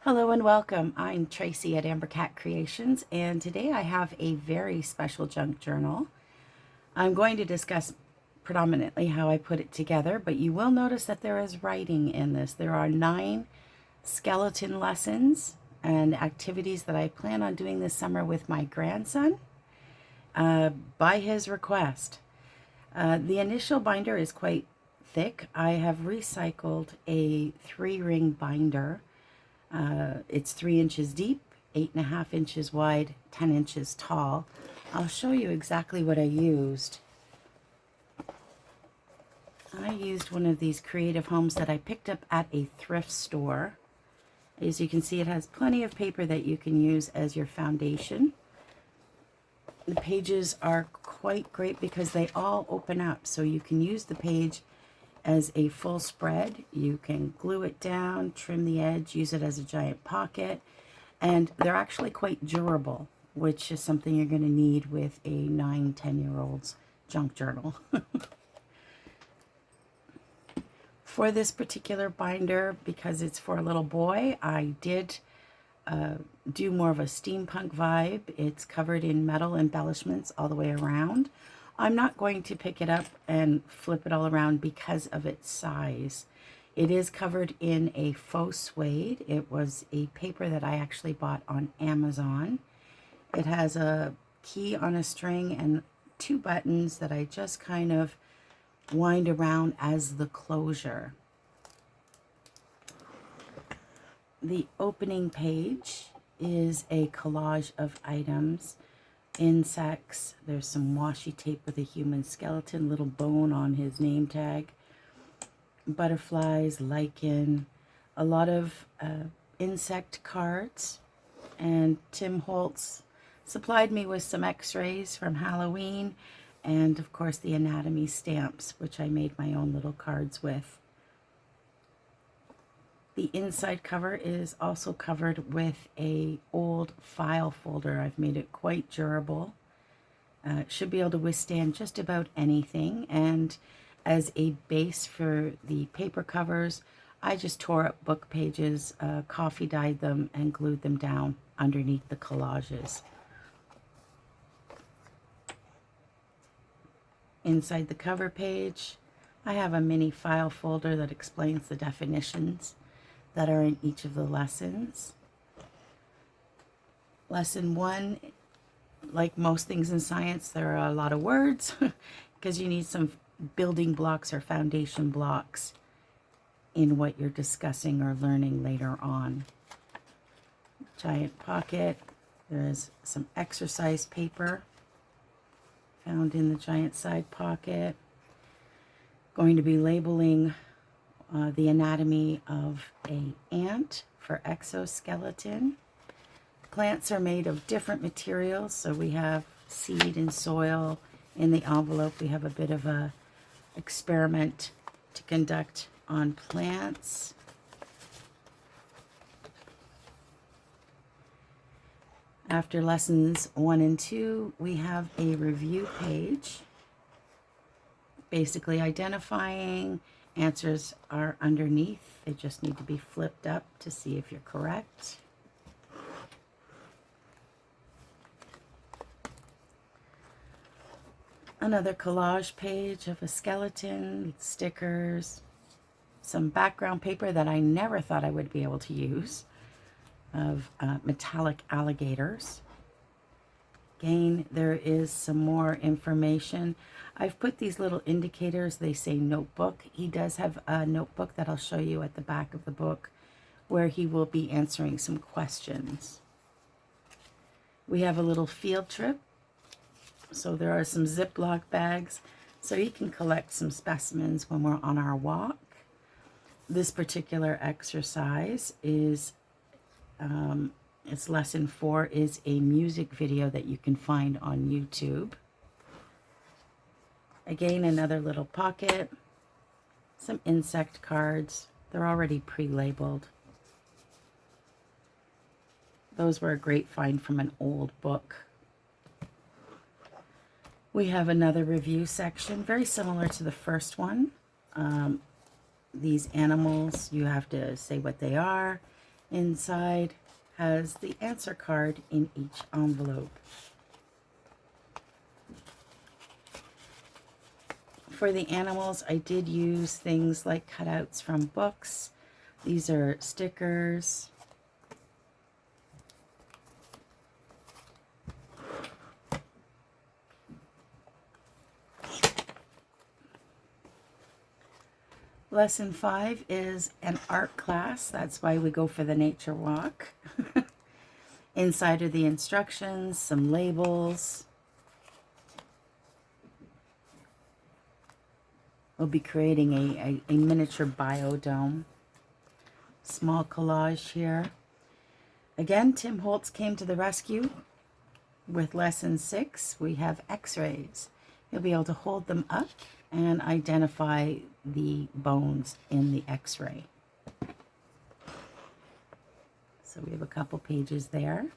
Hello and welcome. I'm Tracy at Ambercat Creations, and today I have a very special junk journal. I'm going to discuss predominantly how I put it together, but you will notice that there is writing in this. There are 9 skeleton lessons and activities that I plan on doing this summer with my grandson by his request. The initial binder is quite thick. I have recycled a 3-ring binder. It's 3 inches deep, 8.5 inches wide, 10 inches tall. I'll show you exactly what I used. I used one of these Creative Homes that I picked up at a thrift store. As you can see, it has plenty of paper that you can use as your foundation. The pages are quite great because they all open up, so you can use the page as a full spread. You can glue it down, trim the edge, use it as a giant pocket, and they're actually quite durable, which is something you're going to need with a 9-10-year-old's junk journal. For this particular binder, because it's for a little boy, I did do more of a steampunk vibe. It's covered in metal embellishments all the way around. I'm not going to pick it up and flip it all around because of its size. It is covered in a faux suede. It was a paper that I actually bought on Amazon. It has a key on a string and 2 buttons that I just kind of wind around as the closure. The opening page is a collage of items. Insects, there's some washi tape with a human skeleton, little bone on his name tag, butterflies, lichen, a lot of insect cards, and Tim Holtz supplied me with some x-rays from Halloween, and of course the anatomy stamps, which I made my own little cards with. The inside cover is also covered with a old file folder. I've made it quite durable. It should be able to withstand just about anything. And as a base for the paper covers, I just tore up book pages, coffee dyed them, and glued them down underneath the collages. Inside the cover page, I have a mini file folder that explains the definitions that are in each of the lessons. Lesson 1, like most things in science, there are a lot of words because you need some building blocks or foundation blocks in what you're discussing or learning later on. Giant pocket. There is some exercise paper found in the giant side pocket. Going to be labeling the anatomy of an ant for exoskeleton. Plants are made of different materials, so we have seed and soil. In the envelope, we have a bit of a experiment to conduct on plants. After lessons 1 and 2, we have a review page, basically identifying. Answers are underneath. They just need to be flipped up to see if you're correct. Another collage page of a skeleton, stickers, some background paper that I never thought I would be able to use, of metallic alligators. Again, there is some more information. I've put these little indicators, they say notebook. He does have a notebook that I'll show you at the back of the book where he will be answering some questions. We have a little field trip. So there are some Ziploc bags so he can collect some specimens when we're on our walk. This particular exercise is it's lesson 4 is a music video that you can find on YouTube. Again, another little pocket, some insect cards. They're already pre-labeled. Those were a great find from an old book. We have another review section, very similar to the first one. These animals, you have to say what they are Inside has the answer card in each envelope. For the animals, I did use things like cutouts from books. These are stickers. Lesson 5 is an art class. That's why we go for the nature walk. Inside are the instructions, some labels. We'll be creating a miniature biodome. Small collage here. Again, Tim Holtz came to the rescue with lesson 6. We have x-rays. You'll be able to hold them up and identify the bones in the x-ray. So we have a couple pages there.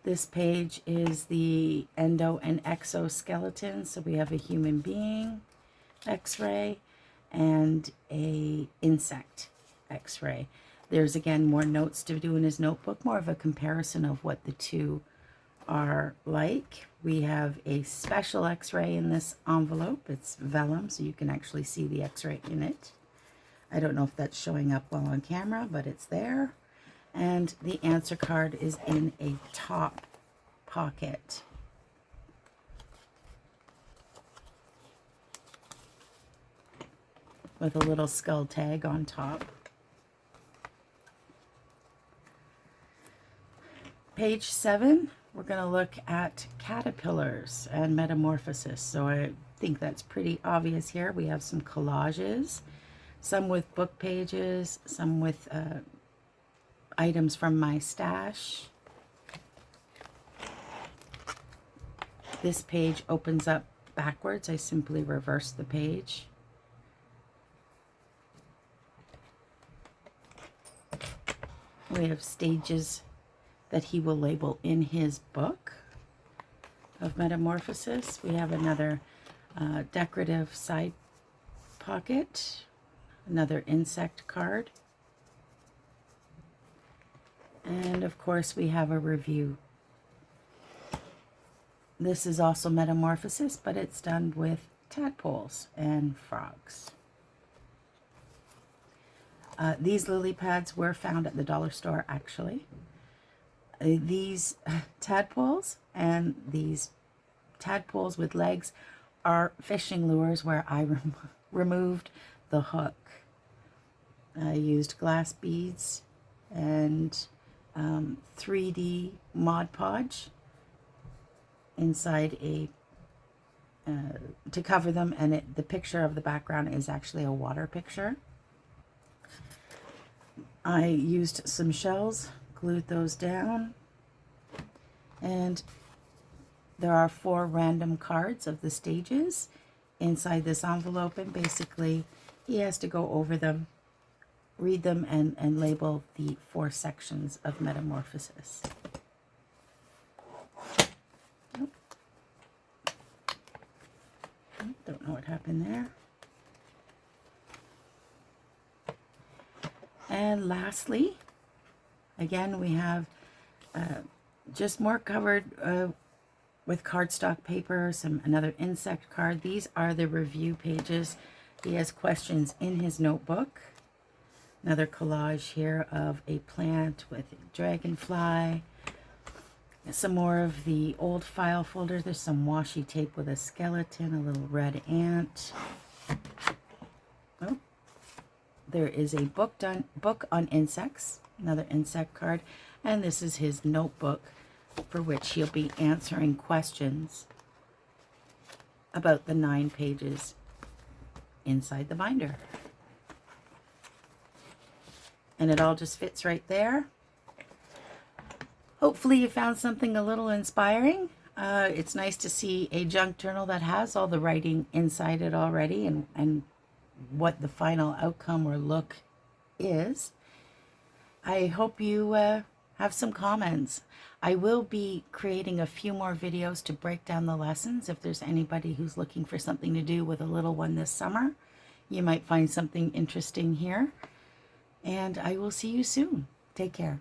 This page is the endo and exoskeleton. So we have a human being x-ray and a insect x-ray. There's again more notes to do in his notebook, more of a comparison of what the two are like. We have a special x-ray in this envelope. It's vellum, so you can actually see the x-ray in it. I don't know if that's showing up well on camera, but it's there. And the answer card is in a top pocket. With a little skull tag on top. Page 7, we're going to look at caterpillars and metamorphosis. So I think that's pretty obvious here. We have some collages, some with book pages, some with items from my stash. This page opens up backwards. I simply reverse the page. We have stages that he will label in his book of metamorphosis. We have another decorative side pocket, another insect card. And of course we have a review. This is also metamorphosis, but it's done with tadpoles and frogs. These lily pads were found at the dollar store, actually. These tadpoles and these tadpoles with legs are fishing lures where I removed the hook. I used glass beads and 3D Mod Podge inside a to cover them, and the picture of the background is actually a water picture. I used some shells, glued those down, and there are 4 random cards of the stages inside this envelope, and basically he has to go over them, read them, and label the 4 sections of metamorphosis. Don't know what happened there. And lastly, again, we have just more covered with cardstock paper, another insect card. These are the review pages. He has questions in his notebook. Another collage here of a plant with a dragonfly. Some more of the old file folder. There's some washi tape with a skeleton, a little red ant. Oh, there is a book on insects, another insect card, and this is his notebook for which he'll be answering questions about the 9 pages inside the binder. And it all just fits right there. Hopefully you found something a little inspiring. It's nice to see a junk journal that has all the writing inside it already and what the final outcome or look is. I hope you have some comments. I will be creating a few more videos to break down the lessons if there's anybody who's looking for something to do with a little one this summer. You might find something interesting here. And I will see you soon. Take care.